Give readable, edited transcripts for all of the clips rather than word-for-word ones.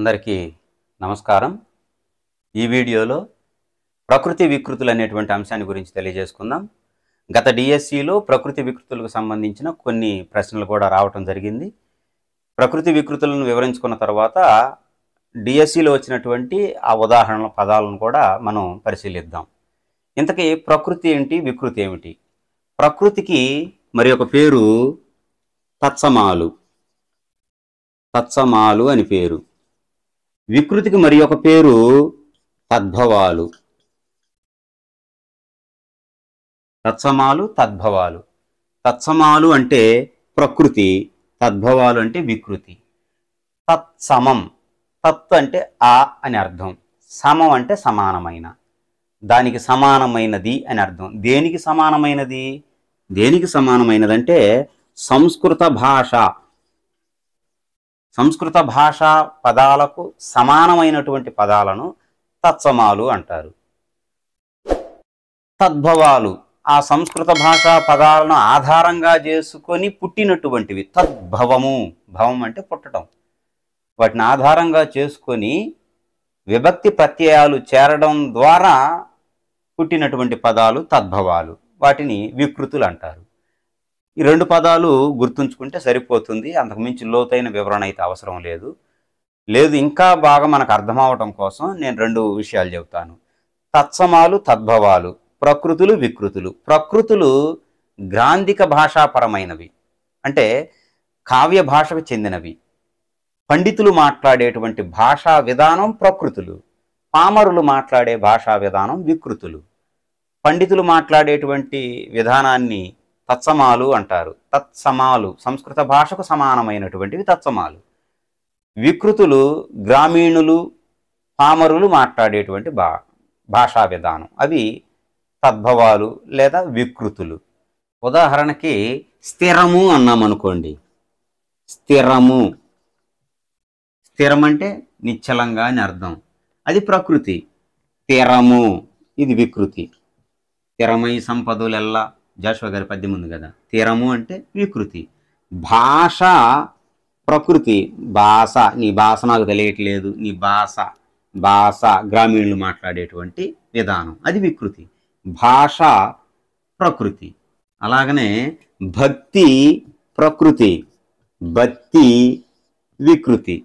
అందరికీ నమస్కారం. ఈ వీడియోలో ప్రకృతి వికృతులు అనేటువంటి అంశాన్ని గురించి తెలియజేసుకుందాం. గత డిఎస్సిలో ప్రకృతి వికృతులకు సంబంధించిన కొన్ని ప్రశ్నలు కూడా రావటం జరిగింది. ప్రకృతి వికృతులను వివరించుకున్న తర్వాత డిఎస్సిలో వచ్చినటువంటి ఆ ఉదాహరణల పదాలను కూడా మనం పరిశీలిద్దాం. ఇంతకీ ప్రకృతి ఏంటి, వికృతి ఏమిటి? ప్రకృతికి మరి ఒక పేరు తత్సమాలు. తత్సమాలు అని పేరు. వికృతికి మరి ఒక పేరు తద్భవాలు. తత్సమాలు, తద్భవాలు. తత్సమాలు అంటే ప్రకృతి, తద్భవాలు అంటే వికృతి. తత్సమం, తత్ అంటే ఆ అని అర్థం, సమం అంటే సమానమైన, దానికి సమానమైనది అని అర్థం. దేనికి సమానమైనది? దేనికి సమానమైనదంటే సంస్కృత భాష. సంస్కృత భాషా పదాలకు సమానమైనటువంటి పదాలను తత్సమాలు అంటారు. తద్భవాలు ఆ సంస్కృత భాషా పదాలను ఆధారంగా చేసుకొని పుట్టినటువంటివి. తద్భవము, భవం అంటే పుట్టడం. వాటిని ఆధారంగా చేసుకొని విభక్తి ప్రత్యయాలు చేరడం ద్వారా పుట్టినటువంటి పదాలు తద్భవాలు. వాటిని వికృతులు అంటారు. ఈ రెండు పదాలు గుర్తుంచుకుంటే సరిపోతుంది. అంతకుమించి లోతైన వివరణ అయితే అవసరం లేదు. ఇంకా బాగా మనకు అర్థం అవటం కోసం నేను రెండు విషయాలు చెబుతాను. తత్సమాలు, తద్భవాలు, ప్రకృతులు, వికృతులు. ప్రకృతులు గ్రాంధిక భాషాపరమైనవి, అంటే కావ్య భాషకు చెందినవి. పండితులు మాట్లాడేటువంటి భాషా విధానం ప్రకృతులు, పామరులు మాట్లాడే భాషా విధానం వికృతులు. పండితులు మాట్లాడేటువంటి విధానాన్ని తత్సమాలు అంటారు. తత్సమాలు సంస్కృత భాషకు సమానమైనటువంటివి తత్సమాలు. వికృతులు గ్రామీణులు, పామరులు మాట్లాడేటువంటి భాషా విధానం, అవి తద్భవాలు లేదా వికృతులు. ఉదాహరణకి స్థిరము అన్నామనుకోండి. స్థిరము, స్థిరం అంటే నిశ్చలంగా అని అర్థం, అది ప్రకృతి. స్థిరము ఇది వికృతి. స్థిరమై సంపదలెల్లా జాషువా గారి పద్యం ఉంది కదా. స్థిరము అంటే వికృతి. భాష ప్రకృతి. భాష, నీ భాష నాకు తెలియట్లేదు, నీ భాష గ్రామీణులు మాట్లాడేటువంటి విధానం, అది వికృతి. భాష ప్రకృతి. అలాగనే భక్తి ప్రకృతి, భక్తి వికృతి.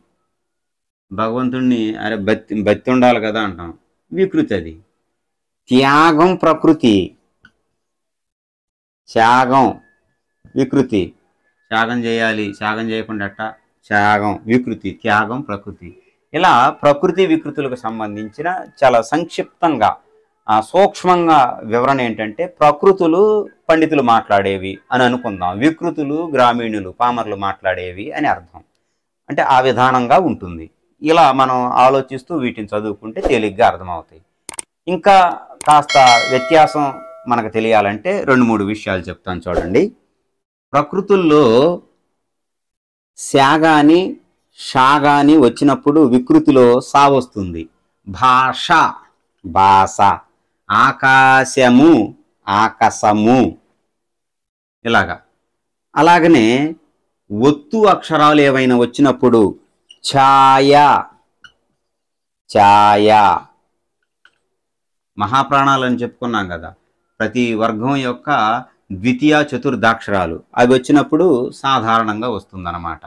భగవంతుణ్ణి అరే భక్తి ఉండాలి కదా అంటాం, వికృతి అది. త్యాగం ప్రకృతి, త్యాగం వికృతి. త్యాగం చేయాలి, త్యాగం చేయకుండా త్యాగం వికృతి, త్యాగం ప్రకృతి. ఇలా ప్రకృతి వికృతులకు సంబంధించిన చాలా సంక్షిప్తంగా సూక్ష్మంగా వివరణ ఏంటంటే, ప్రకృతులు పండితులు మాట్లాడేవి అని అనుకుందాం, వికృతులు గ్రామీణులు పామరులు మాట్లాడేవి అని అర్థం. అంటే ఆ విధానంగా ఉంటుంది. ఇలా మనం ఆలోచిస్తూ వీటిని చదువుకుంటే తేలిగ్గా అర్థమవుతాయి. ఇంకా కాస్త వ్యత్యాసం మనకు తెలియాలంటే 2-3 విషయాలు చెప్తాను చూడండి. ప్రకృతుల్లో శాగాని షాగాని వచ్చినప్పుడు వికృతిలో సా వస్తుంది. భాష, భాష. ఆకాశము, ఆకాశము. ఇలాగా. అలాగనే ఒత్తు అక్షరాలు ఏవైనా వచ్చినప్పుడు ఛాయ, ఛాయ. మహాప్రాణాలు అని చెప్పుకున్నాం కదా, ప్రతి వర్గం యొక్క ద్వితీయ చతుర్థాక్షరాలు అవి వచ్చినప్పుడు సాధారణంగా వస్తుందన్నమాట.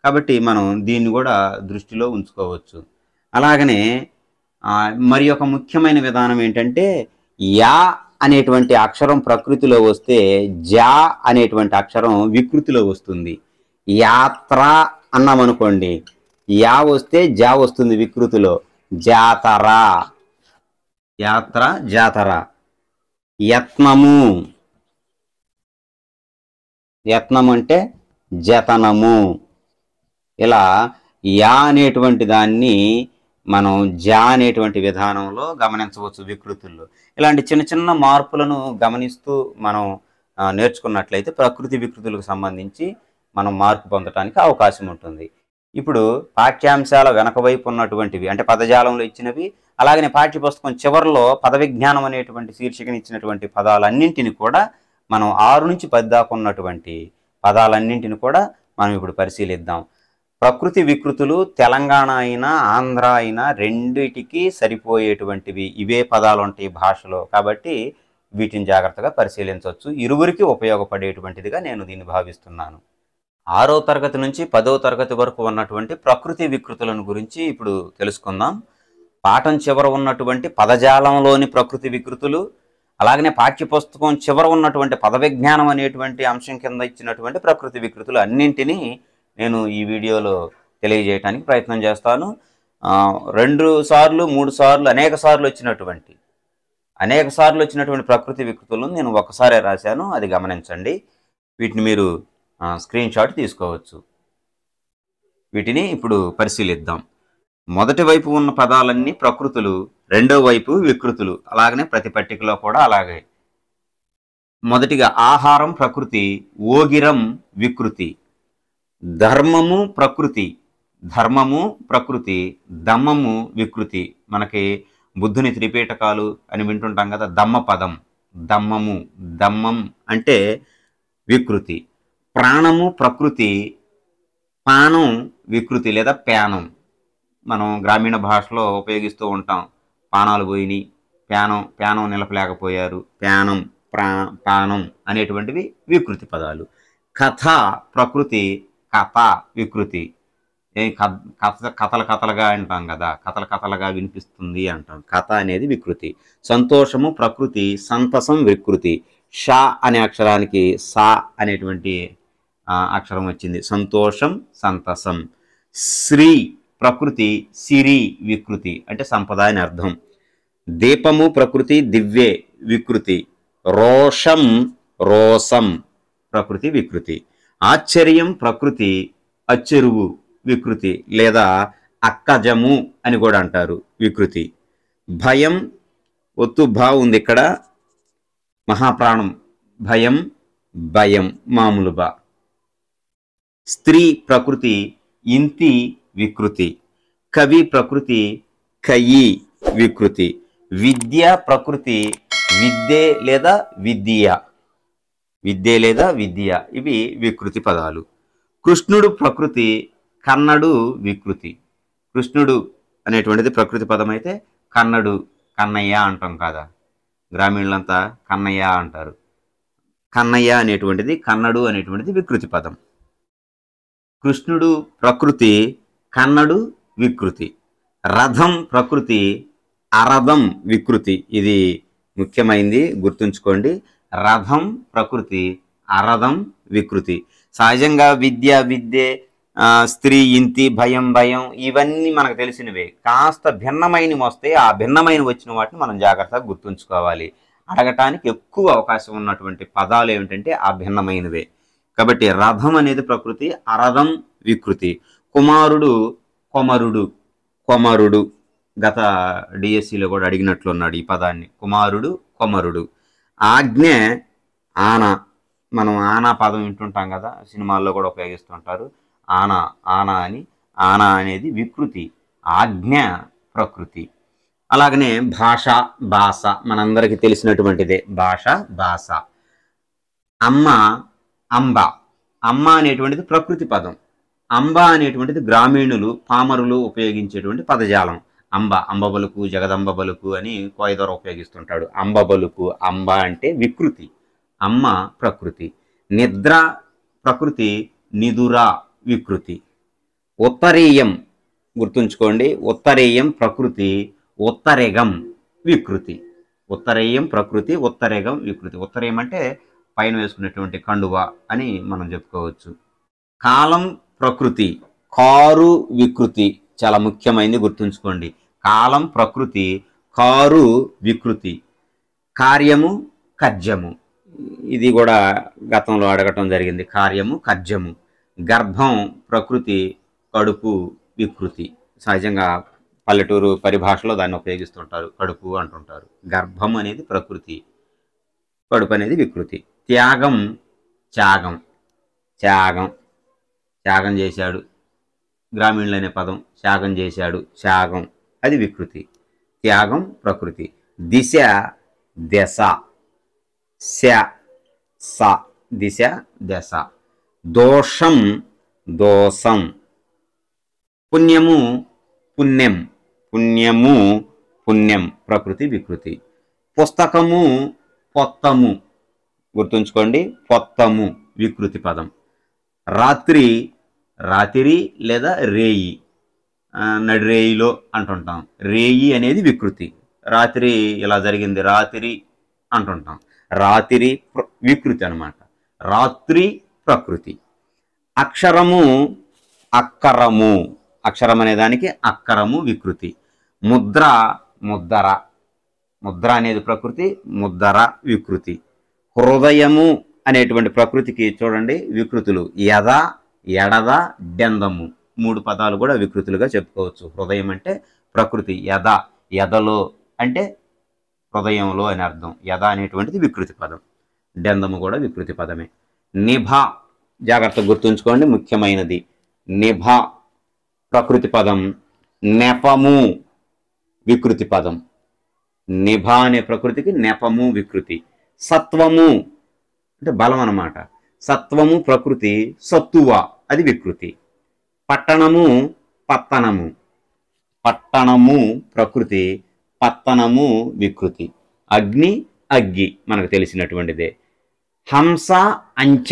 కాబట్టి మనం దీన్ని కూడా దృష్టిలో ఉంచుకోవచ్చు. అలాగనే మరి ఒక ముఖ్యమైన విధానం ఏంటంటే, యా అనేటువంటి అక్షరం ప్రకృతిలో వస్తే జా అనేటువంటి అక్షరం వికృతిలో వస్తుంది. యాత్ర అన్నామనుకోండి, యా వస్తే జా వస్తుంది వికృతిలో. జాతర, యాత్ర జాతర. యత్నము, యత్నం అంటే జతనము. ఇలా యా అనేటువంటి దాన్ని మనం జా అనేటువంటి విధానంలో గమనించవచ్చు వికృతుల్లో. ఇలాంటి చిన్న చిన్న మార్పులను గమనిస్తూ మనం నేర్చుకున్నట్లయితే ప్రకృతి వికృతులకు సంబంధించి మనం మార్పు పొందడానికి అవకాశం ఉంటుంది. ఇప్పుడు పాఠ్యాంశాల వెనక వైపు ఉన్నటువంటివి అంటే పదజాలంలో ఇచ్చినవి, అలాగనే పాఠ్యపుస్తకం చివరిలో పద విజ్ఞానం అనేటువంటి శీర్షికను ఇచ్చినటువంటి పదాలన్నింటినీ కూడా మనం 6 నుంచి 10 దాకా ఉన్నటువంటి పదాలన్నింటిని కూడా మనం ఇప్పుడు పరిశీలిద్దాం. ప్రకృతి వికృతులు తెలంగాణ అయినా ఆంధ్ర అయినా రెండిటికి సరిపోయేటువంటివి ఇవే పదాలు ఉంటాయి భాషలో. కాబట్టి వీటిని జాగ్రత్తగా పరిశీలించవచ్చు. ఇరువురికి ఉపయోగపడేటువంటిదిగా నేను దీన్ని భావిస్తున్నాను. 6వ తరగతి నుంచి 10వ తరగతి వరకు ఉన్నటువంటి ప్రకృతి వికృతులను గురించి ఇప్పుడు తెలుసుకుందాం. పాఠం చివర ఉన్నటువంటి పదజాలంలోని ప్రకృతి వికృతులు, అలాగనే పాఠ్యపుస్తకం చివర ఉన్నటువంటి పద విజ్ఞానం అనేటువంటి అంశం కింద ఇచ్చినటువంటి ప్రకృతి వికృతులు అన్నింటినీ నేను ఈ వీడియోలో తెలియజేయడానికి ప్రయత్నం చేస్తాను. 2 సార్లు 3 సార్లు అనేక సార్లు వచ్చినటువంటి ప్రకృతి వికృతులను నేను ఒకసారే రాశాను, అది గమనించండి. వీటిని మీరు స్క్రీన్ షాట్ తీసుకోవచ్చు. వీటిని ఇప్పుడు పరిశీలిద్దాం. మొదటి వైపు ఉన్న పదాలన్నీ ప్రకృతులు, రెండో వైపు వికృతులు. అలాగనే ప్రతి పట్టికలో కూడా అలాగే. మొదటిగా ఆహారం ప్రకృతి, ఓగిరం వికృతి. ధర్మము ప్రకృతి, దమ్మము వికృతి. మనకి బుద్ధుని త్రిపీఠకాలు అని వింటుంటాం కదా, దమ్మ పదం, దమ్మం అంటే వికృతి. ప్రాణము ప్రకృతి, పానం వికృతి లేదా ప్యానం. మనం గ్రామీణ భాషలో ఉపయోగిస్తూ ఉంటాం. పానాలు పోయినాయి, ప్యానం నిలపలేకపోయారు, పానం అనేటువంటివి వికృతి పదాలు. కథ ప్రకృతి, కథ వికృతి. కథలుగా అంటాం కదా, కథలుగా వినిపిస్తుంది అంటాం, కథ అనేది వికృతి. సంతోషము ప్రకృతి, సంతసం వికృతి. షా అనే అక్షరానికి సా అనేటువంటి అక్షరం వచ్చింది, సంతోషం సంతసం. శ్రీ ప్రకృతి, సిరి వికృతి అంటే సంపద అని అర్థం. దీపము ప్రకృతి, దివ్యే వికృతి. రోసం ప్రకృతి వికృతి. ఆశ్చర్యం ప్రకృతి, అచ్చెరువు వికృతి లేదా అక్కజము అని కూడా అంటారు, వికృతి. భయం, ఒత్తు భా ఉంది ఇక్కడ, మహాప్రాణం, భయం మామూలు బా. స్త్రీ ప్రకృతి, ఇంతి వికృతి. కవి ప్రకృతి, కయి వికృతి. విద్య ప్రకృతి, విద్యే లేదా విద్య, ఇవి వికృతి పదాలు. కృష్ణుడు ప్రకృతి, కన్నడు వికృతి. కృష్ణుడు అనేటువంటిది ప్రకృతి పదం అయితే కన్నయ్య అంటాం కదా, గ్రామీణులంతా కన్నయ్య అంటారు. కన్నయ్య అనేటువంటిది, కన్నడు అనేటువంటిది వికృతి పదం. కృష్ణుడు ప్రకృతి, కన్నడు వికృతి. రథం ప్రకృతి, అరథం వికృతి. ఇది ముఖ్యమైనది, గుర్తుంచుకోండి. రథం ప్రకృతి, అరథం వికృతి. సహజంగా విద్యే, స్త్రీ ఇంతి, భయం ఇవన్నీ మనకు తెలిసినవే. కాస్త భిన్నమైనవి వస్తే ఆ భిన్నమైన వచ్చిన వాటిని మనం జాగ్రత్తగా గుర్తుంచుకోవాలి. అడగటానికి ఎక్కువ అవకాశం ఉన్నటువంటి పదాలు ఏమిటంటే ఆ భిన్నమైనవే. కాబట్టి రథం అనేది ప్రకృతి, అరథం వికృతి. కుమారుడు కొమరుడు. గత డిఎస్సిలో కూడా అడిగినట్లున్నాడు ఈ పదాన్ని, కొమరుడు. ఆజ్ఞ ఆన, మనం ఆనా పదం వింటుంటాం కదా, సినిమాల్లో కూడా ఉపయోగిస్తుంటారు. ఆనా అనేది వికృతి, ఆజ్ఞ ప్రకృతి. అలాగనే భాష మనందరికీ తెలిసినటువంటిదే, భాష. అంబ అనేటువంటిది ప్రకృతి పదం. అంబ అనేటువంటిది గ్రామీణులు, పామరులు ఉపయోగించేటువంటి పదజాలం. అంబ బలుకు, జగదంబ బలుకు అని కోయదొర ఉపయోగిస్తుంటాడు. అంబ బలుకు, అంబ అంటే వికృతి, అమ్మ ప్రకృతి. నిద్ర ప్రకృతి, నిదుర వికృతి. ఉత్తరీయం గుర్తుంచుకోండి, ఉత్తరీయం ప్రకృతి, ఉత్తరేగం వికృతి. ఉత్తరీయం ప్రకృతి, ఉత్తరేగం వికృతి. ఉత్తరీయం అంటే పైన వేసుకునేటువంటి కండువ అని మనం చెప్పుకోవచ్చు. కాలం ప్రకృతి, కారు వికృతి. చాలా ముఖ్యమైనది, గుర్తుంచుకోండి. కాలం ప్రకృతి, కారు వికృతి. కార్యము కర్జము, ఇది కూడా గతంలో అడగటం జరిగింది, కార్యము కర్జము. గర్భం ప్రకృతి, కడుపు వికృతి. సహజంగా పల్లెటూరు పరిభాషలో దాన్ని ఉపయోగిస్తుంటారు, కడుపు అంటుంటారు. గర్భం అనేది ప్రకృతి, కడుపు అనేది వికృతి. త్యాగం త్యాగం చేశాడు, గ్రామీణులు అనే పదం, త్యాగం చేశాడు, త్యాగం అది వికృతి, త్యాగం ప్రకృతి. దిశ దశ, దిశ దశ. దోషం పుణ్యము పుణ్యం, పుణ్యము పుణ్యం ప్రకృతి వికృతి. పుస్తకము పొత్తము, గుర్తుంచుకోండి, పొత్తము వికృతి పదం. రాత్రి రాత్రి లేదా రేయి, నడిరేయిలో అంటుంటాం. రేయి అనేది వికృతి. రాత్రి ఇలా జరిగింది రాత్రి అంటుంటాం. రాత్రి వికృతి అన్నమాట. రాత్రి ప్రకృతి. అక్షరము అక్కరము, అక్షరం అనే దానికి అక్కరము వికృతి. ముద్ర ముద్దర, ముద్ర అనేది ప్రకృతి, ముద్దర వికృతి. హృదయము అనేటువంటి ప్రకృతికి చూడండి వికృతులు యద, ఎడద, డెందము, 3 పదాలు కూడా వికృతులుగా చెప్పుకోవచ్చు. హృదయం అంటే ప్రకృతి, యద యదలో అంటే హృదయంలో అని అర్థం. యద అనేటువంటిది వికృతి పదం, డెందము కూడా వికృతి పదమే. నిభ, జాగ్రత్తగా గుర్తుంచుకోండి, ముఖ్యమైనది. నిభ ప్రకృతి పదం. నెపము వికృతి పదం. నిభ అనే ప్రకృతికి నెపము వికృతి. సత్వము అంటే బలం అన్నమాట. సత్వము ప్రకృతి, సత్తువ అది వికృతి. పట్టణము పత్తనము, పట్టణము ప్రకృతి, పత్తనము వికృతి. అగ్ని అగ్గి మనకు తెలిసినటువంటిదే. హంస అంచ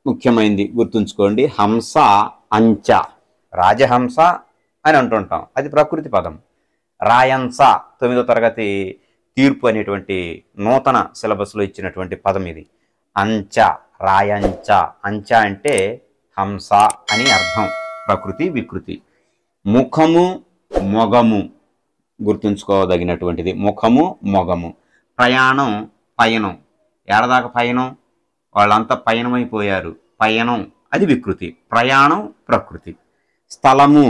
ముఖ్యమైనది, గుర్తుంచుకోండి. హంస అంచ, రాజహంస అని అంటుంటాం, అది ప్రకృతి పదం. రాయంస 9వ తరగతి తీర్పు అనేటువంటి నూతన సిలబస్లో ఇచ్చినటువంటి పదం ఇది. అంచ, రాయంచ. అంచ అంటే హంస అని అర్థం, ప్రకృతి వికృతి. ముఖము మొగము, గుర్తుంచుకోదగినటువంటిది. ముఖము మొగము. ప్రయాణం పయనం, ఏడదాకా పయనం, వాళ్ళంతా పయనమైపోయారు, పయనం అది వికృతి. ప్రయాణం ప్రకృతి. స్థలము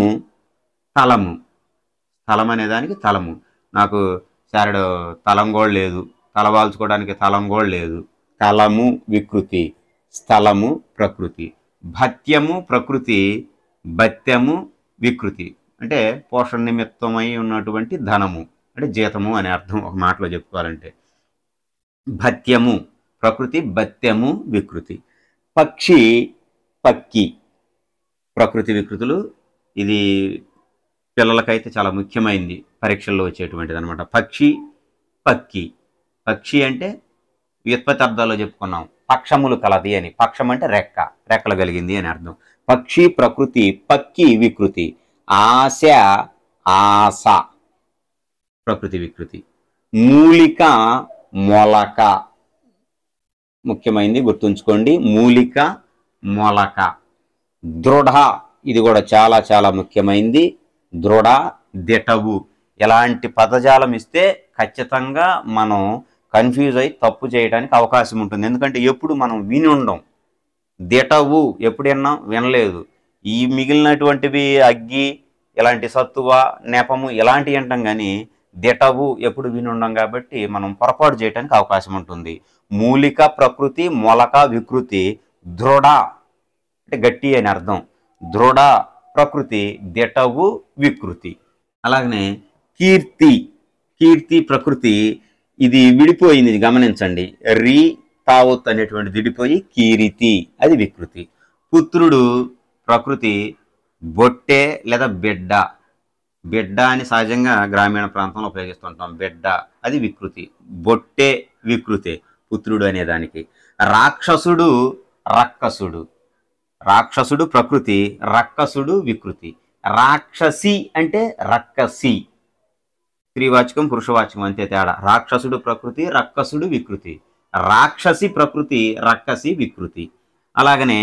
తలము, స్థలం అనేదానికి తలము. నాకు సారడు తలం కూడా లేదు, తలవాల్చుకోవడానికి తలం కూడా లేదు. తలము వికృతి, స్థలము ప్రకృతి. భత్యము ప్రకృతి, భత్యము వికృతి. అంటే పోషణ నిమిత్తమై ఉన్నటువంటి ధనము అంటే జీతము అనే అర్థం ఒక మాటలో చెప్పుకోవాలంటే. భత్యము ప్రకృతి, భత్యము వికృతి. పక్షి పక్కి ప్రకృతి వికృతులు. ఇది పిల్లలకైతే చాలా ముఖ్యమైనది, పరీక్షల్లో వచ్చేటువంటిది అనమాట. పక్షి పక్కి. పక్షి అంటే వ్యుత్పత్తి అర్థాల్లో చెప్పుకున్నాం, పక్షములు కలది అని. పక్షం అంటే రెక్క, రెక్కలు కలిగింది అని అర్థం. పక్షి ప్రకృతి, పక్కి వికృతి. ఆశ ఆశ ప్రకృతి వికృతి. మూలిక మొలక ముఖ్యమైనది, గుర్తుంచుకోండి. మూలిక మొలక. దృఢ, ఇది కూడా చాలా చాలా ముఖ్యమైనది. దృఢ దిటవు. ఎలాంటి పదజాలం ఇస్తే ఖచ్చితంగా మనం కన్ఫ్యూజ్ అయి తప్పు చేయడానికి అవకాశం ఉంటుంది. ఎందుకంటే ఎప్పుడు మనం విని ఉండం. దిటవు ఎప్పుడు విన్నాం, వినలేదు. ఈ మిగిలినటువంటివి అగ్గి, ఇలాంటి సత్తువ, నెపము ఇలాంటివి అంటాం, కానీ దిటవు ఎప్పుడు విని ఉండం కాబట్టి మనం పొరపాటు చేయడానికి అవకాశం ఉంటుంది. మూలిక ప్రకృతి, మొలక వికృతి. దృఢ అంటే గట్టి అని అర్థం. దృఢ ప్రకృతి, దిటవు వికృతి. అలాగనే కీర్తి, కీర్తి ప్రకృతి. ఇది విడిపోయింది, గమనించండి. రీ తావత్ అనేటువంటి విడిపోయి కీరితి అది వికృతి. పుత్రుడు ప్రకృతి, బొట్టె లేదా బిడ్డ. బిడ్డ అని సహజంగా గ్రామీణ ప్రాంతంలో ఉపయోగిస్తుంటాం. బిడ్డ అది వికృతి. బొట్టె వికృతి పుత్రుడు అనేదానికి. రాక్షసుడు రక్కసుడు, రాక్షసుడు ప్రకృతి, రక్కసుడు వికృతి. రాక్షసి అంటే రక్కసి, స్త్రీవాచకం పురుషవాచకం అంతే తేడా. రాక్షసుడు ప్రకృతి, రక్కసుడు వికృతి. రాక్షసి ప్రకృతి, రక్కసి వికృతి. అలాగనే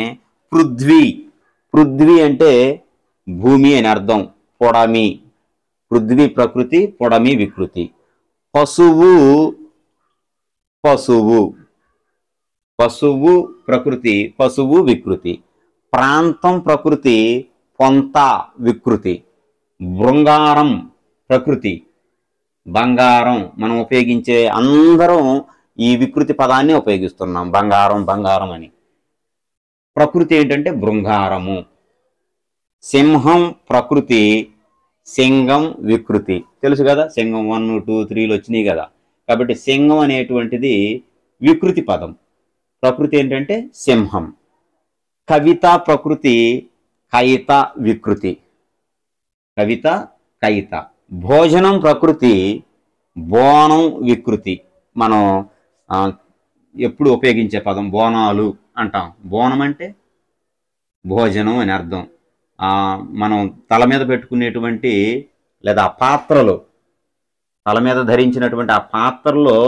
పృథ్వీ, పృథ్వీ అంటే భూమి అని అర్థం, పొడమి. పృథ్వీ ప్రకృతి, పొడమి వికృతి. పశువు పశువు, పశువు ప్రకృతి, పశువు వికృతి. ప్రాంతం ప్రకృతి, పొంత వికృతి. బృంగారం ప్రకృతి, బంగారం. మనం ఉపయోగించే అందరం ఈ వికృతి పదాన్ని ఉపయోగిస్తున్నాం, బంగారం బంగారం అని. ప్రకృతి ఏంటంటే బృంగారము. సింహం ప్రకృతి, సింగం వికృతి. తెలుసు కదా, సింగం 1, 2, 3 వచ్చినాయి కదా. కాబట్టి సింగం అనేటువంటిది వికృతి పదం. ప్రకృతి ఏంటంటే సింహం. కవిత ప్రకృతి, కయిత వికృతి. కవిత, కయిత. భోజనం ప్రకృతి, బోనం వికృతి. మనం ఎప్పుడు ఉపయోగించే పదం బోనాలు అంటాం. బోనం అంటే భోజనం అని అర్థం. మనం తల మీద పెట్టుకునేటువంటి లేదా పాత్రలు, తల మీద ధరించినటువంటి ఆ పాత్రలో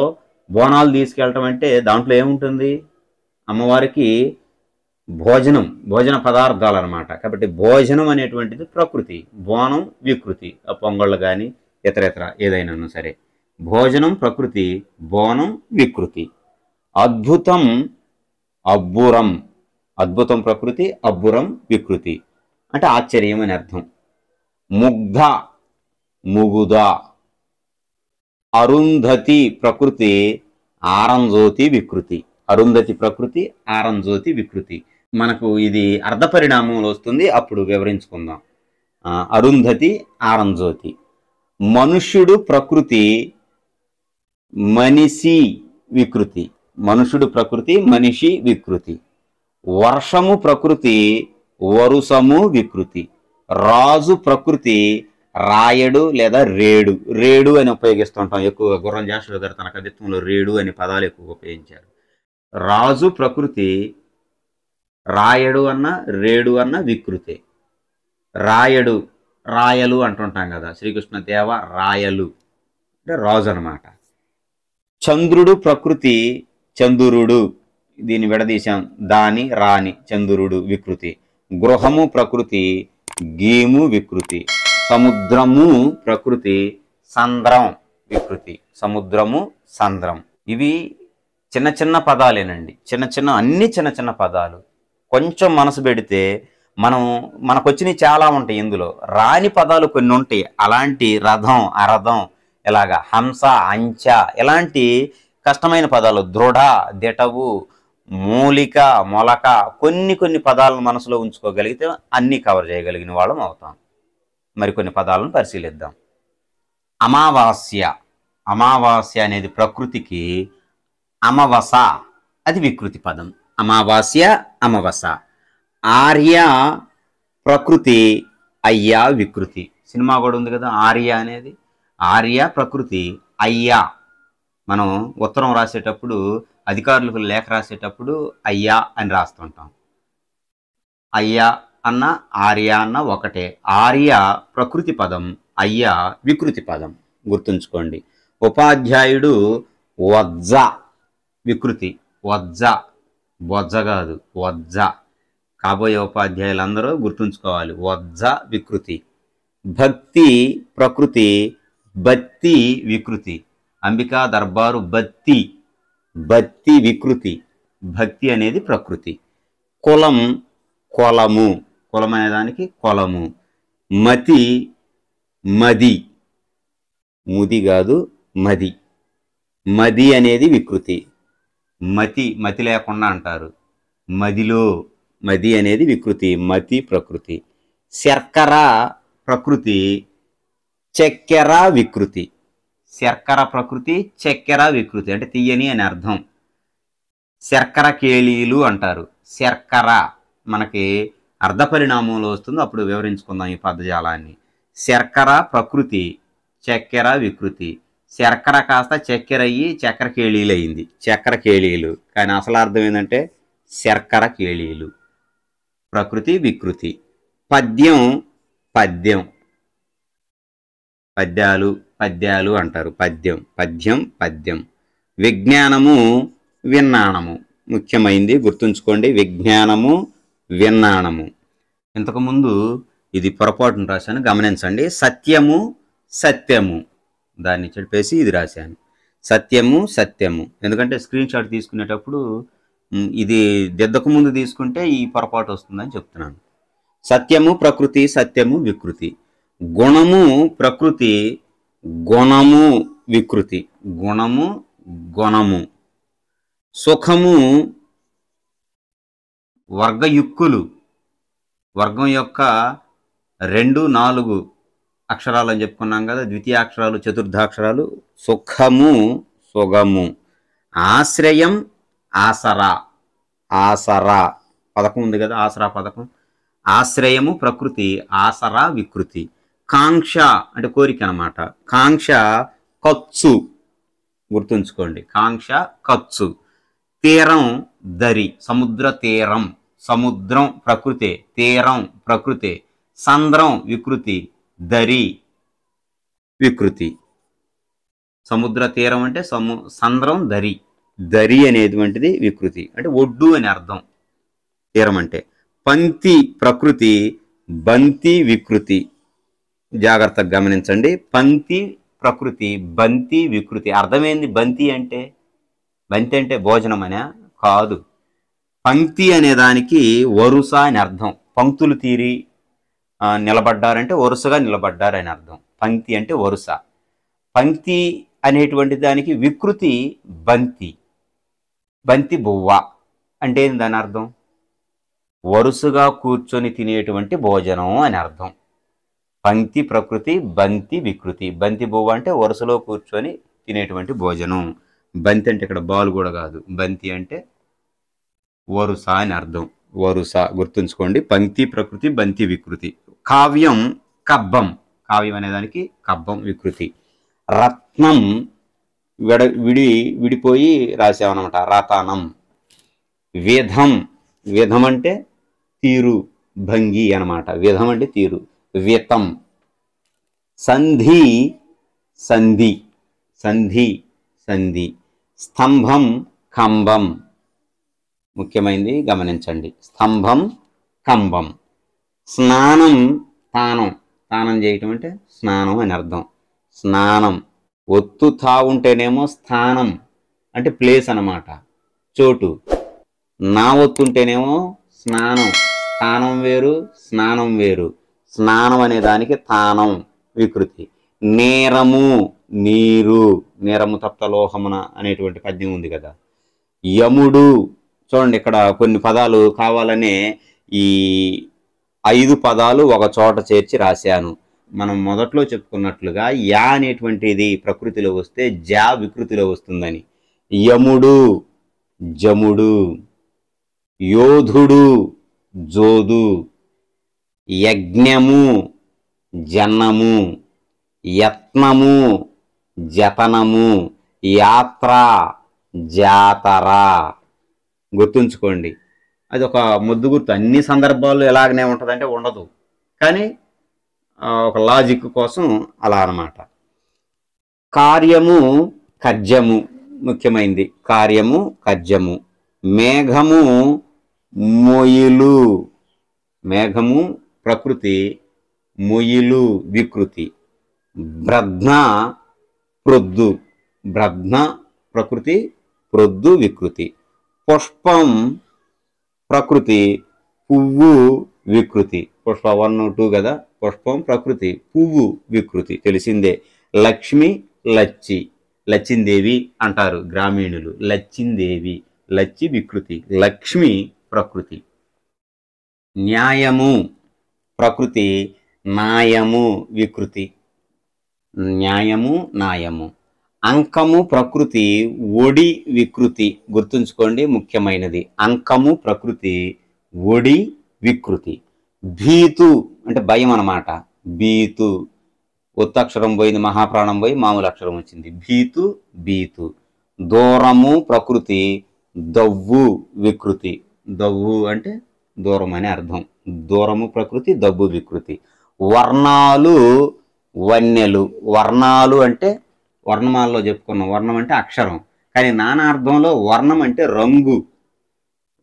బోనాలు తీసుకెళ్ళటం అంటే దాంట్లో ఏముంటుంది? అమ్మవారికి భోజన పదార్థాలు అనమాట. కాబట్టి భోజనం అనేటువంటిది ప్రకృతి, బోనం వికృతి. పొంగళ్ళు కానీ ఇతర ఏదైనా సరే. భోజనం ప్రకృతి, బోనం వికృతి. అద్భుతం, అబ్బురం. అద్భుతం ప్రకృతి, అబ్బురం వికృతి. అంటే ఆశ్చర్యం అని అర్థం. ముగ్ధ, ముగుద. అరుంధతి ప్రకృతి, ఆరంజ్యోతి వికృతి. అరుంధతి ప్రకృతి, ఆరంజ్యోతి వికృతి. మనకు ఇది అర్ధపరిణామంలో వస్తుంది, అప్పుడు వివరించుకుందాం. అరుంధతి, ఆరంజ్యోతి. మనుష్యుడు ప్రకృతి, మనిషి వికృతి. మనుషుడు ప్రకృతి, మనిషి వికృతి. వర్షము ప్రకృతి, వరుసము వికృతి. రాజు ప్రకృతి, రాయడు లేదా రేడు. రేడు అని ఉపయోగిస్తుంటాం ఎక్కువగా. గుర్రం జాషువా గారు తన కవిత్వంలో రేడు అనే పదాలు ఎక్కువగా ఉపయోగించారు. రాజు ప్రకృతి, రాయడు అన్న రేడు అన్న వికృతే. రాయడు, రాయలు అంటుంటాం కదా, శ్రీకృష్ణ దేవ రాయలు అంటే రాజు అనమాట. చంద్రుడు ప్రకృతి, చంద్రుడు. దీన్ని విడదీశాం, దాని రాని. చంద్రుడు వికృతి. గృహము ప్రకృతి, గీము వికృతి. సముద్రము ప్రకృతి, సంద్రం వికృతి. సముద్రము, సంద్రం. ఇవి చిన్న చిన్న పదాలేనండి. అన్ని చిన్న చిన్న పదాలు. కొంచెం మనసు పెడితే మనకు వచ్చినవి చాలా ఉంటాయి. ఇందులో రాని పదాలు కొన్ని ఉంటాయి. అలాంటి రథం, అరథం, ఇలాగా హంస, అంచ, ఇలాంటి కష్టమైన పదాలు. దృఢ, దిటవు, మూలిక, మొలక, కొన్ని పదాలను మనసులో ఉంచుకోగలిగితే అన్నీ కవర్ చేయగలిగిన వాళ్ళం అవుతాం. మరికొన్ని పదాలను పరిశీలిద్దాం. అమావాస్య. అమావాస్య అనేది ప్రకృతికి, అమవస అది వికృతి పదం. అమావాస్య, అమవస. ఆర్య ప్రకృతి, అయ్యా వికృతి. సినిమా కూడా ఉంది కదా ఆర్య అనేది. ఆర్య ప్రకృతి, అయ్యా. మనం ఉత్తరం రాసేటప్పుడు, అధికారులకు లేఖ రాసేటప్పుడు అయ్యా అని రాస్తుంటాం. అయ్యా అన్న ఆర్య అన్న ఒకటే. ఆర్య ప్రకృతి పదం, అయ్యా వికృతి పదం. గుర్తుంచుకోండి. ఉపాధ్యాయుడు వజ్జ వికృతి. వజ్జ, బొజ్జ కాదు, వజ్జ. కాబోయే ఉపాధ్యాయులందరూ గుర్తుంచుకోవాలి, వజ్జ వికృతి. భక్తి ప్రకృతి, బత్తి వికృతి. అంబికా దర్బారు బత్తి, బత్తి వికృతి. భక్తి అనేది ప్రకృతి. కులం, కొలము. కులం అనేదానికి కొలము. మతి, మది. ముది కాదు, మది. మది అనేది వికృతి. మతి లేకుండా అంటారు. మదిలో, మది అనేది వికృతి. మతి ప్రకృతి. శర్కర ప్రకృతి, చక్కెర వికృతి. శర్కర ప్రకృతి, చక్కెర వికృతి అంటే తీయని అని అర్థం. శర్కర కేళీలు అంటారు. శర్కర మనకి అర్ధపరిణామంలో వస్తుంది, అప్పుడు వివరించుకుందాం ఈ పదజాలాన్ని. శర్కర ప్రకృతి, చక్కెర వికృతి. శర్కర కాస్త చక్కెర అయ్యి చక్కెర కేళీలు అయింది. చక్కెర కేళీలు, కానీ అసలు అర్థం ఏంటంటే శర్కర కేళీలు. ప్రకృతి వికృతి. పద్యం, పద్యం. పద్యాలు అంటారు. పద్యం. విజ్ఞానము, విన్నాణము. ముఖ్యమైంది, గుర్తుంచుకోండి. విజ్ఞానము, విన్నాణము. ఇంతకుముందు ఇది పొరపాటును రాశాను, గమనించండి. సత్యము, సత్యము. దాన్ని చెప్పేసి ఇది రాశాను. సత్యము. ఎందుకంటే స్క్రీన్ షాట్ తీసుకునేటప్పుడు ఇది దిద్దకు ముందు తీసుకుంటే ఈ పొరపాటు వస్తుందని చెప్తున్నాను. సత్యము ప్రకృతి, సత్యము వికృతి. గుణము ప్రకృతి, గుణము వికృతి. గుణము. సుఖము వర్గయుక్కులు. వర్గం యొక్క 2, 4 అక్షరాలు అని చెప్పుకున్నాం కదా, ద్వితీయాక్షరాలు, చతుర్థాక్షరాలు. సుఖము, సుగము. ఆశ్రయం, ఆసరా. పథకం ఉంది కదా, ఆసరా పథకం. ఆశ్రయము ప్రకృతి, ఆసరా వికృతి. కాంక్ష అంటే కోరిక అన్నమాట. కాంక్ష ఖర్చు, గుర్తుంచుకోండి. కాంక్ష ఖర్చు. తీరం దరి, సముద్ర తీరం, సముద్రం ప్రకృతే, తీరం ప్రకృతే, సంద్రం వికృతి, దరి వికృతి. సముద్ర తీరం అంటే సంద్రం దరి, దరి అనేటువంటిది వికృతి అంటే ఒడ్డు అని అర్థం. తీరం అంటే. పంక్తి ప్రకృతి, బంతి వికృతి. జాగ్రత్తగా గమనించండి. పంక్తి ప్రకృతి, బంతి వికృతి. అర్థమైంది. బంతి అంటే, బంతి అంటే భోజనం అనే కాదు. పంక్తి అనే దానికి వరుస అని అర్థం. పంక్తులు తీరి నిలబడ్డారంటే వరుసగా నిలబడ్డారని అర్థం. పంక్తి అంటే వరుస. పంక్తి అనేటువంటి దానికి వికృతి బంతి. బంతి బువ్వ అంటే దాని అర్థం వరుసగా కూర్చొని తినేటువంటి భోజనం అని అర్థం. పంక్తి ప్రకృతి, బంతి వికృతి. బంతి బువ్వ అంటే వరుసలో కూర్చొని తినేటువంటి భోజనం. బంతి అంటే ఇక్కడ బాల్ కూడా కాదు, బంతి అంటే వరుస అని అర్థం. వరుస గుర్తుంచుకోండి. పంక్తి ప్రకృతి, బంతి వికృతి. కావ్యం కబ్బం, కావ్యం అనేదానికి కబ్బం వికృతి. రత్నం విడిపోయి రాసామన్నమాట, రతనం. విధం, విధం అంటే తీరు, భంగి అనమాట. విధం అంటే తీరు. వితం. సంధి, సంధి, సంధి, సంధి. స్తంభం కంబం, ముఖ్యమైనది గమనించండి. స్తంభం కంబం. స్నానం తానం, తానం చేయటం అంటే స్నానం అని అర్థం. స్నానం. ఒత్తు తా ఉంటేనేమో స్థానం అంటే ప్లేస్ అన్నమాట, చోటు. నా ఒత్తుంటేనేమో స్నానం. స్థానం వేరు, స్నానం వేరు. స్నానం అనే దానికి తానం వికృతి. నేరము నీరు, నేరము తప్త లోహమున అనేటువంటి పద్యం ఉంది కదా. యముడు, చూడండి ఇక్కడ కొన్ని పదాలు కావాలనే ఈ 5 పదాలు ఒక చోట చేర్చి రాశాను. మనం మొదట్లో చెప్పుకున్నట్లుగా యా అనేటువంటిది ప్రకృతిలో వస్తే జా వికృతిలో వస్తుందని. యముడు జముడు, యోధుడు జోదు, యజ్ఞము జన్నము, యత్నము జతనము, యాత్ర జాతర. గుర్తుంచుకోండి. అది ఒక ముద్దు గుర్తు. అన్ని సందర్భాల్లో ఎలాగనే ఉంటుందంటే ఉండదు, కానీ ఒక లాజిక్ కోసం అలా అన్నమాట. కార్యము కర్జము, ముఖ్యమైనది. కార్యము కర్జము. మేఘము మొయిలు, మేఘము ప్రకృతి, మొయిలు వికృతి. బ్రధ్న ప్రొద్దు, బ్రధ్న ప్రకృతి, ప్రొద్దు వికృతి. పుష్పం ప్రకృతి, పువ్వు వికృతి. పుష్ప 1, 2 కదా. పుష్పం ప్రకృతి, పువ్వు వికృతి తెలిసిందే. లక్ష్మి లచ్చి, లచ్చిందేవి అంటారు గ్రామీణులు. లచ్చిందేవి, లచ్చి వికృతి, లక్ష్మి ప్రకృతి. న్యాయము ప్రకృతి, నాయము వికృతి. న్యాయము నాయము. అంకము ప్రకృతి, ఒడి వికృతి. గుర్తుంచుకోండి, ముఖ్యమైనది. అంకము ప్రకృతి, ఒడి వికృతి. భీతు అంటే భయం అన్నమాట. భీతు, ఒత్తక్షరం పోయింది, మహాప్రాణం పోయి మామూలు అక్షరం వచ్చింది. భీతు భీతు. దూరము ప్రకృతి, దవ్వు వికృతి. దవ్వు అంటే దూరం అని అర్థం. దూరము ప్రకృతి, దవ్వు వికృతి. వర్ణాలు వన్నెలు. వర్ణాలు అంటే వర్ణమాలలో చెప్పుకున్నాం. వర్ణం అంటే అక్షరం, కానీ నానా అర్థంలో వర్ణం అంటే రంగు.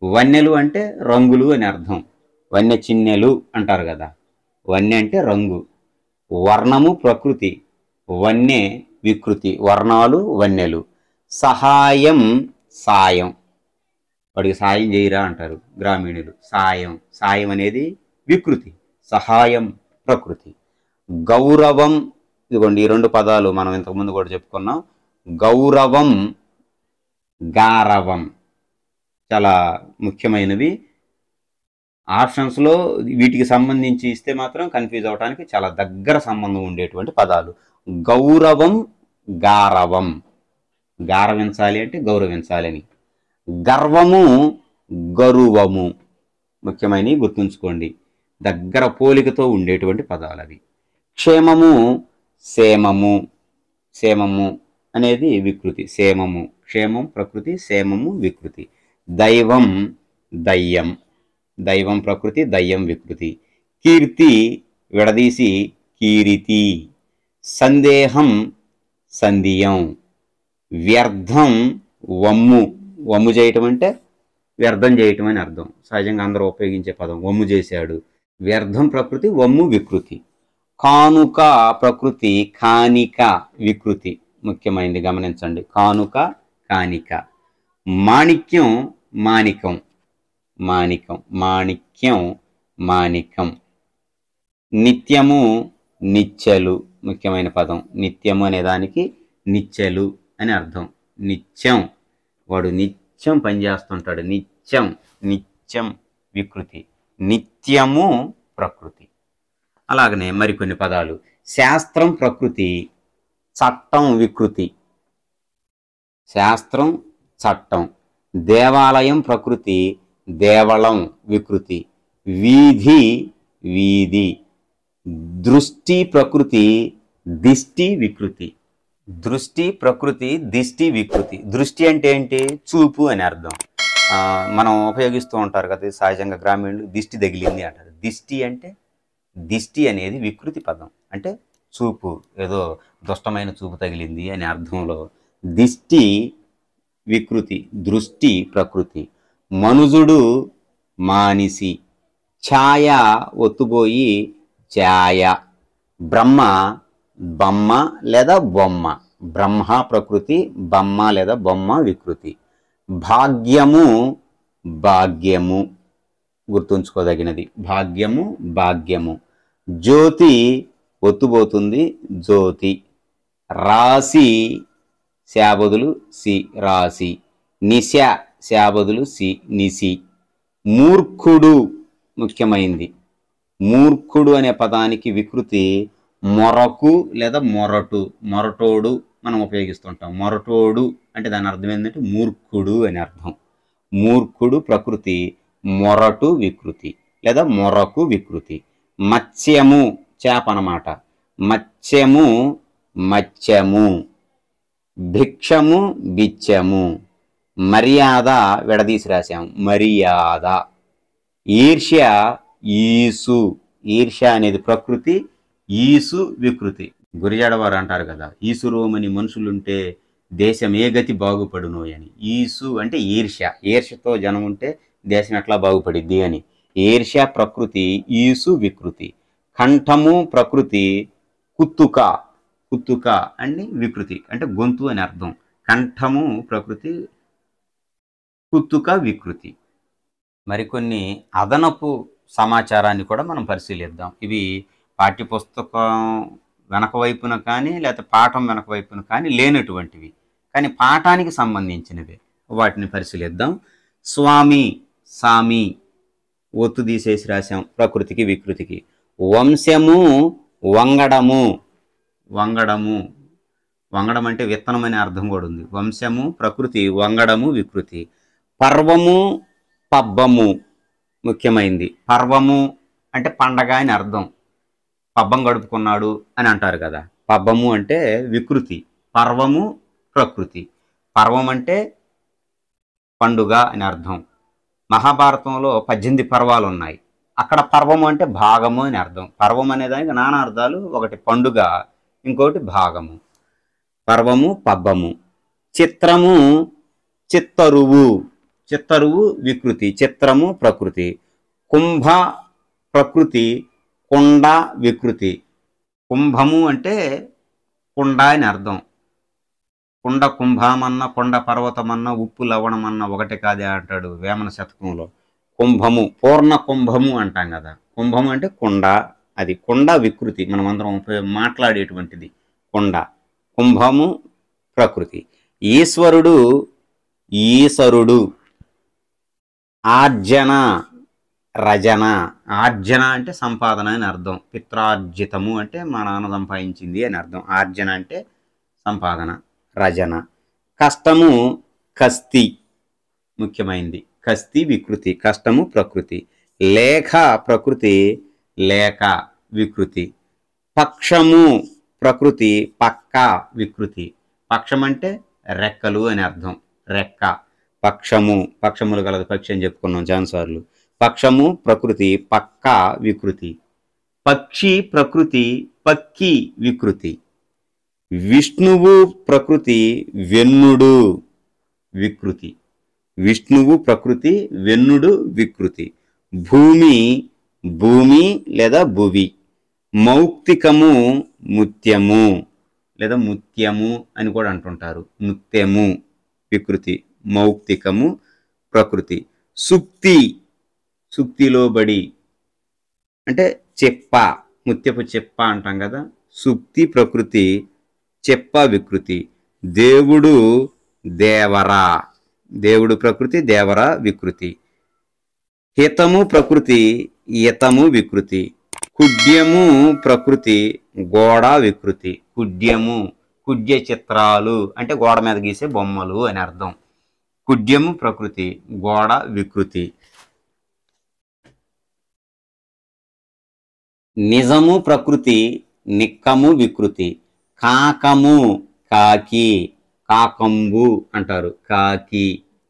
వన్నెలు అంటే రంగులు అని అర్థం. వన్నె చిన్నెలు అంటారు కదా. వన్నె అంటే రంగు. వర్ణము ప్రకృతి, వన్నె వికృతి. వర్ణాలు వన్నెలు. సహాయం సాయం, వాడికి సాయం చేయరా అంటారు గ్రామీణులు. సాయం, సాయం అనేది వికృతి. సహాయం ప్రకృతి. గౌరవం, ఇదిగోండి ఈ 2 పదాలు మనం ఇంతకుముందు కూడా చెప్పుకున్నాం. గౌరవం గారవం చాలా ముఖ్యమైనవి. ఆప్షన్స్లో వీటికి సంబంధించి ఇస్తే మాత్రం కన్ఫ్యూజ్ అవడానికి చాలా దగ్గర సంబంధం ఉండేటువంటి పదాలు. గౌరవం గారవం, గారవించాలి అంటే గౌరవించాలని. గర్వము గరువము, ముఖ్యమైనవి గుర్తుంచుకోండి. దగ్గర పోలికతో ఉండేటువంటి పదాలు అవి. క్షేమము సేమము, సేమము అనేది వికృతి, సేమము క్షేమం ప్రకృతి, సేమము వికృతి. దైవం దయ్యం, దైవం ప్రకృతి, దయ్యం వికృతి. కీర్తి విడదీసి కీరితి. సందేహం సంధియం. వ్యర్థం వమ్ము, వమ్ము చేయటం అంటే వ్యర్థం చేయటం అని అర్థం. సహజంగా అందరూ ఉపయోగించే పదం వమ్ము చేశాడు. వ్యర్థం ప్రకృతి, వమ్ము వికృతి. కానుక ప్రకృతి, కానిక వికృతి. ముఖ్యమైనది గమనించండి, కానుక కానిక. మాణిక్యం మాణికం, మాణికం మాణిక్యం మాణికం. నిత్యము నిత్యలు, ముఖ్యమైన పదం. నిత్యము అనే దానికి నిత్యలు అని అర్థం. నిత్యం, వాడు నిత్యం పనిచేస్తుంటాడు. నిత్యం, నిత్యం వికృతి. నిత్యము ప్రకృతి. అలాగనే మరికొన్ని పదాలు. శాస్త్రం ప్రకృతి, చట్టం వికృతి. శాస్త్రం చట్టం. దేవాలయం ప్రకృతి, దేవళం వికృతి. వీధి వీధి. దృష్టి ప్రకృతి, దిష్టి వికృతి. దృష్టి ప్రకృతి, దిష్టి వికృతి. దృష్టి అంటే ఏంటి? చూపు అని అర్థం. మనం ఉపయోగిస్తూ ఉంటారు కదా సహజంగా గ్రామీణులు, దిష్టి తగిలింది అంటారు. దిష్టి అంటే, దిష్టి అనేది వికృతి పదం. అంటే చూపు, ఏదో దుష్టమైన చూపు తగిలింది అనే అర్థంలో. దిష్టి వికృతి, దృష్టి ప్రకృతి. మనుజుడు మానిసి. ఛాయ ఒత్తుబోయి ఛాయ. బ్రహ్మ బొమ్మ లేదా బొమ్మ. బ్రహ్మ ప్రకృతి, బొమ్మ లేదా బొమ్మ వికృతి. భాగ్యము భాగ్యము, గుర్తుంచుకోదగినది. భాగ్యము భాగ్యము. జ్యోతి ఒత్తుబోతుంది జ్యోతి. రాశి శాబదులు సి, రాశి. నిశ శాబదులు సి, నిసి. మూర్ఖుడు ముఖ్యమైంది. మూర్ఖుడు అనే పదానికి వికృతి మొరకు లేదా మొరటు. మొరటోడు మనం ఉపయోగిస్తుంటాం. మొరటోడు అంటే దాని అర్థం ఏంటంటే మూర్ఖుడు అని అర్థం. మూర్ఖుడు ప్రకృతి, మొరటు వికృతి లేదా మొరకు వికృతి. మత్స్యము చేప అన్నమాట. మత్స్యము మత్స్యము. భిక్షము బిచ్చము. మర్యాద విడదీసి రాశాము, మర్యాద. ఈర్ష్య ఈసు. ఈర్ష్య అనేది ప్రకృతి, ఈసు వికృతి. గురిజాడవారు అంటారు కదా, ఈసురోమని మనుషులుంటే దేశం ఏ గతి బాగుపడును అని. ఈసు అంటే ఈర్ష్య. ఈర్ష్యతో జనం ఉంటే దేశం ఎట్లా బాగుపడిద్ది అని. ఈర్ష్య ప్రకృతి, ఈసు వికృతి. కంఠము ప్రకృతి, కుత్తుక. కుత్తుక అని వికృతి, అంటే గొంతు అని అర్థం. కంఠము ప్రకృతి, కుత్తుక వికృతి. మరికొన్ని అదనపు సమాచారాన్ని కూడా మనం పరిశీలిద్దాం. ఇవి పాఠ్యపుస్తకం వెనక వైపున కానీ లేకపోతే పాఠం వెనక వైపున కానీ లేనటువంటివి, కానీ పాఠానికి సంబంధించినవి. వాటిని పరిశీలిద్దాం. స్వామి సామి ఒత్తు తీసేసి రాశాం, ప్రకృతికి వికృతికి. వంశము వంగడము. వంగడము, వంగడం అంటే విత్తనం అనే అర్థం కూడా ఉంది. వంశము ప్రకృతి, వంగడము వికృతి. పర్వము పబ్బము ముఖ్యమైంది. పర్వము అంటే పండగ అని అర్థం. పబ్బం గడుపుకున్నాడు అని అంటారు కదా. పబ్బము అంటే వికృతి, పర్వము ప్రకృతి. పర్వం అంటే పండుగ అని అర్థం. మహాభారతంలో 18 పర్వాలు ఉన్నాయి. అక్కడ పర్వము అంటే భాగము అని అర్థం. పర్వం అనే దానికి నానా అర్థాలు. ఒకటి పండుగ, ఇంకోటి భాగము. పర్వము పబ్బము. చిత్రము చిత్తరువు. చిత్తరువు వికృతి, చిత్రము ప్రకృతి. కుంభ ప్రకృతి, కుండ వికృతి. కుంభము అంటే కుండ అని అర్థం. కుండ కుంభమన్న, కొండ పర్వతమన్న, ఉప్పు లవణమన్న ఒకటి కాదే అంటాడు వేమన శతకంలో. కుంభము, పూర్ణ కుంభము అంటాం కదా. కుంభము అంటే కుండ, అది కుండ వికృతి. మనం అందరం మాట్లాడేటువంటిది కుండ. కుంభము ప్రకృతి. ఈశ్వరుడు ఈశ్వరుడు. ఆర్జన రజన. ఆర్జన అంటే సంపాదన అని అర్థం. పిత్రార్జితము అంటే మా నాన్న సంపాదించింది అని అర్థం. ఆర్జన అంటే సంపాదన. రజన. కష్టము కస్తి ముఖ్యమైనది. కస్తి వికృతి, కష్టము ప్రకృతి. లేఖ ప్రకృతి, లేఖ వికృతి. పక్షము ప్రకృతి, పక్క వికృతి. పక్షం అంటే రెక్కలు అని అర్థం. రెక్క పక్షము, పక్షములు గలదు పక్షి అని చెప్పుకున్నాం చాలాసార్లు. పక్షము ప్రకృతి, పక్క వికృతి. పక్షి ప్రకృతి, పక్కి వికృతి. విష్ణువు ప్రకృతి, వెన్నుడు వికృతి. విష్ణువు ప్రకృతి, వెన్నుడు వికృతి. భూమి, భూమి లేదా భువి. మౌక్తికము, ముత్యము లేదా ముత్యము అని కూడా అంటుంటారు. ముత్యము వికృతి, మౌక్తికము ప్రకృతి. సుక్తి, సుక్తిలో బడి అంటే చెప్ప, ముత్యపు చెప్ప అంటాం కదా. సుక్తి ప్రకృతి, చెప్ప వికృతి. దేవుడు, దేవరా, దేవుడు ప్రకృతి, దేవరా వికృతి. హితము ప్రకృతి, హితము వికృతి. కుడ్యము ప్రకృతి, గోడ వికృతి. కుడ్యము, కుడ్య చిత్రాలు అంటే గోడ మీద గీసే బొమ్మలు అని అర్థం. కుడ్యము ప్రకృతి, గోడ వికృతి. నిజము ప్రకృతి, నిక్కము వికృతి. కాకము, కాకి, కాకంబు అంటారు. కాకి,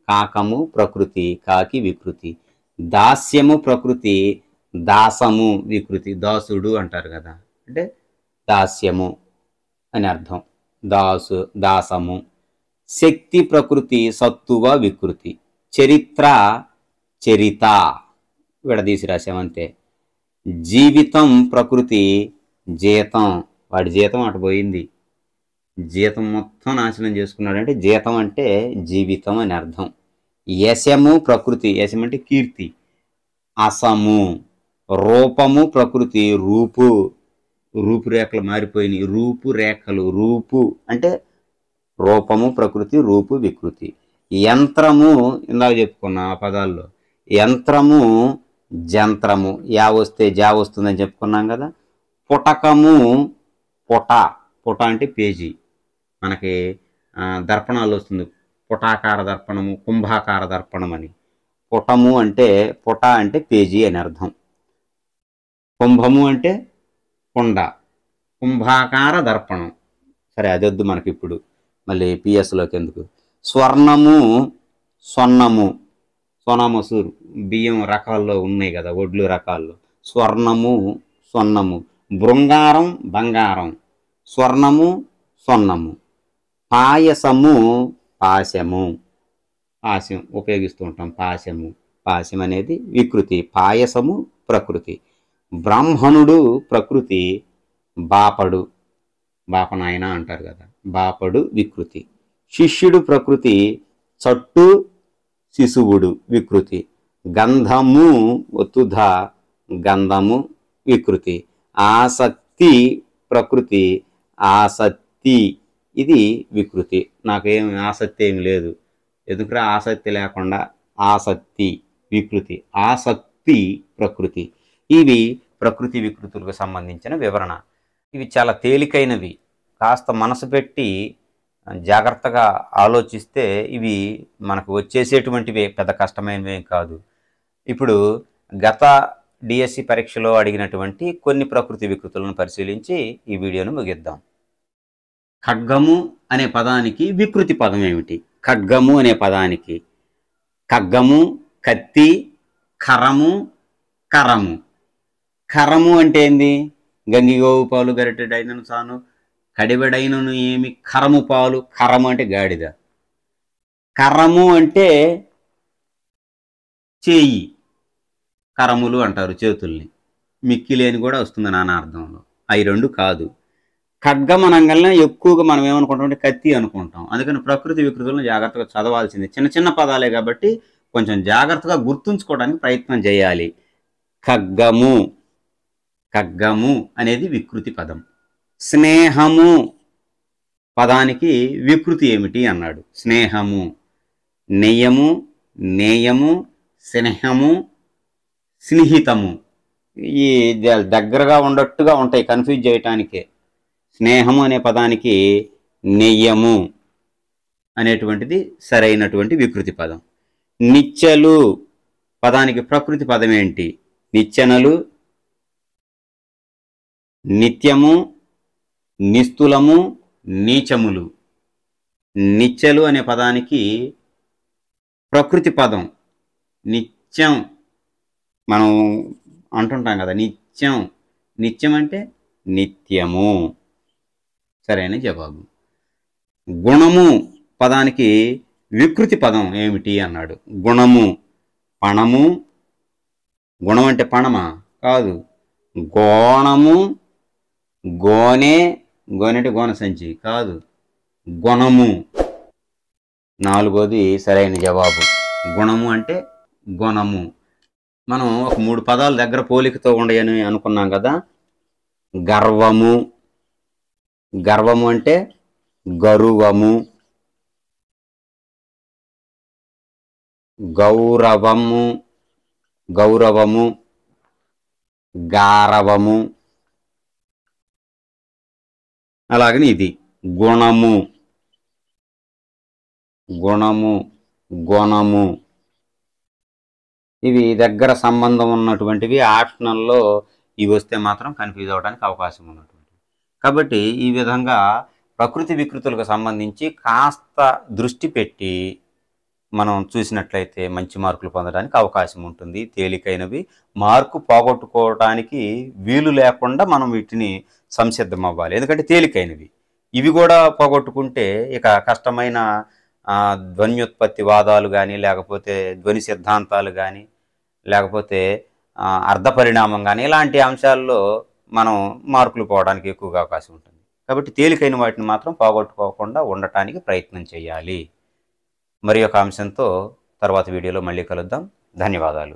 కాకము ప్రకృతి, కాకి వికృతి. దాస్యము ప్రకృతి, దాసము వికృతి. దాసుడు అంటారు కదా, అంటే దాస్యము అని అర్థం. దాసు, దాసము. శక్తి ప్రకృతి, సత్తువ వికృతి. చరిత్ర, చరిత విడదీసి రాసామంతే. జీవితం ప్రకృతి, జీతం, వాడి జీతం అటు పోయింది. జీతం మొత్తం నాశనం చేసుకున్నాడంటే జీతం అంటే జీవితం అని అర్థం. యశము ప్రకృతి, యశం అంటే కీర్తి. అసము. రూపము ప్రకృతి, రూపు, రూపురేఖలు మారిపోయినాయి. రూపురేఖలు, రూపు అంటే రూపము ప్రకృతి, రూపు వికృతి. యంత్రము, ఇందాక చెప్పుకున్నా ఆ పదాల్లో. యంత్రము, జంత్రము, యా వస్తే జా వస్తుందని చెప్పుకున్నాం కదా. పుటకము, పుట, పుట అంటే పేజీ. మనకి దర్పణాలు వస్తుంది. పుటాకార దర్పణము, కుంభాకార దర్పణం అని. పుటము అంటే, పుట అంటే పేజీ అని అర్థం. కుంభము అంటే కుండ, కుంభాకార దర్పణం. సరే అదొద్దు మనకి ఇప్పుడు, మళ్ళీ పిఎస్లోకి ఎందుకు. స్వర్ణము, సొన్నము, సోనా మసూర్ బియ్యం రకాల్లో ఉన్నాయి కదా, ఒడ్లు రకాల్లో. స్వర్ణము, సొన్నము. బృంగారం, బంగారం. స్వర్ణము, సొన్నము. పాయసము, పాశము, పాశం ఉపయోగిస్తూ ఉంటాం. పాశము, పాశం అనేది వికృతి. పాయసము ప్రకృతి. బ్రాహ్మణుడు ప్రకృతి, బాపడు, బాపనాయన అంటారు కదా, బాపడు వికృతి. శిష్యుడు ప్రకృతి, చట్టు శిశువుడు వికృతి. గంధము, ఒత్తుధ, గంధము వికృతి. ఆసక్తి ప్రకృతి, ఆసక్తి ఇది వికృతి. నాకేం ఆసక్తి ఏమి లేదు, ఎదుకురా ఆసక్తి లేకుండా ఆసక్తి వికృతి. ఆసక్తి ప్రకృతి. ఇవి ప్రకృతి వికృతులకు సంబంధించిన వివరణ. ఇవి చాలా తేలికైనవి. కాస్త మనసు పెట్టి జాగ్రత్తగా ఆలోచిస్తే ఇవి మనకు వచ్చేసేటువంటివే, పెద్ద కష్టమైనవే కాదు. ఇప్పుడు గత డిఎస్సి పరీక్షలో అడిగినటువంటి కొన్ని ప్రకృతి వికృతులను పరిశీలించి ఈ వీడియోను ముగిద్దాం. ఖడ్గము అనే పదానికి వికృతి పదం ఏమిటి? ఖడ్గము అనే పదానికి ఖడ్గము, కత్తి, ఖరము, కరము. ఖరము అంటే ఏంది? గంగిగోవు పాలు గరిటెడైనను సాను కడివెడైనను ఏమి ఖరము పాలు. ఖరము అంటే గాడిద. కరము అంటే చేయి, కరములు అంటారు చేతుల్ని. మిక్కిలేని కూడా వస్తుంది నానా అర్థంలో. అవి రెండు కాదు. ఖడ్గం అనగానే ఎక్కువగా మనం ఏమనుకుంటాం, కత్తి అనుకుంటాం. అందుకని ప్రకృతి వికృతులను జాగ్రత్తగా చదవాల్సింది. చిన్న చిన్న పదాలే కాబట్టి కొంచెం జాగ్రత్తగా గుర్తుంచుకోవడానికి ప్రయత్నం చేయాలి. ఖడ్గము, ఖడ్గము అనేది వికృతి పదం. స్నేహము పదానికి వికృతి ఏమిటి అన్నాడు. స్నేహము, నెయ్యము, నేయము, స్నేహము, స్నేహితము. ఈ దగ్గరగా ఉండట్టుగా ఉంటాయి, కన్ఫ్యూజ్ చేయటానికే. స్నేహము అనే పదానికి నెయ్యము అనేటువంటిది సరైనటువంటి వికృతి పదం. నిచ్చెలు పదానికి ప్రకృతి పదం ఏంటి? నిచ్చెనలు, నిత్యము, నిస్తులము, నీచములు. నిత్యలు అనే పదానికి ప్రకృతి పదం. నిత్యం మనం అంటుంటాం కదా, నిత్యం. నిత్యం అంటే నిత్యము. సరైన జవాబు. గుణము పదానికి వికృతి పదం ఏమిటి అన్నాడు. గుణము, పణము. గుణం అంటే పణమా? కాదు. గోణము, గోనె. గోనె అంటే గోన సంచి కాదు. గుణము. నాలుగోది సరైన జవాబు. గుణము అంటే గుణము. మనం ఒక 3 పదాలు దగ్గర పోలికతో ఉండయని అనుకున్నాం కదా. గర్వము. గర్వము అంటే గరువము. గౌరవము, గౌరవము. గారవము. అలాగని ఇది గుణము, గుణము, గుణము. ఇవి దగ్గర సంబంధం ఉన్నటువంటివి. ఆప్షనల్లో ఇవి వస్తే మాత్రం కన్ఫ్యూజ్ అవ్వడానికి అవకాశం ఉన్నటువంటివి. కాబట్టి ఈ విధంగా ప్రకృతి వికృతులకు సంబంధించి కాస్త దృష్టి పెట్టి మనం చూసినట్లయితే మంచి మార్కులు పొందడానికి అవకాశం ఉంటుంది. తేలికైనవి, మార్కు పోగొట్టుకోవడానికి వీలు లేకుండా మనం వీటిని సంసిద్ధం అవ్వాలి. ఎందుకంటే తేలికైనవి. ఇవి కూడా పోగొట్టుకుంటే ఇక కష్టమైన ధ్వన్యుత్పత్తి వాదాలు కానీ, లేకపోతే ధ్వని సిద్ధాంతాలు కానీ, లేకపోతే అర్ధ పరిణామం కానీ, ఇలాంటి అంశాల్లో మనం మార్కులు పోవడానికి ఎక్కువగా అవకాశం ఉంటుంది. కాబట్టి తేలికైన వాటిని మాత్రం పోగొట్టుకోకుండా ఉండటానికి ప్రయత్నం చేయాలి. మరి ఒక అంశంతో తర్వాత వీడియోలో మళ్ళీ కలుద్దాం. ధన్యవాదాలు.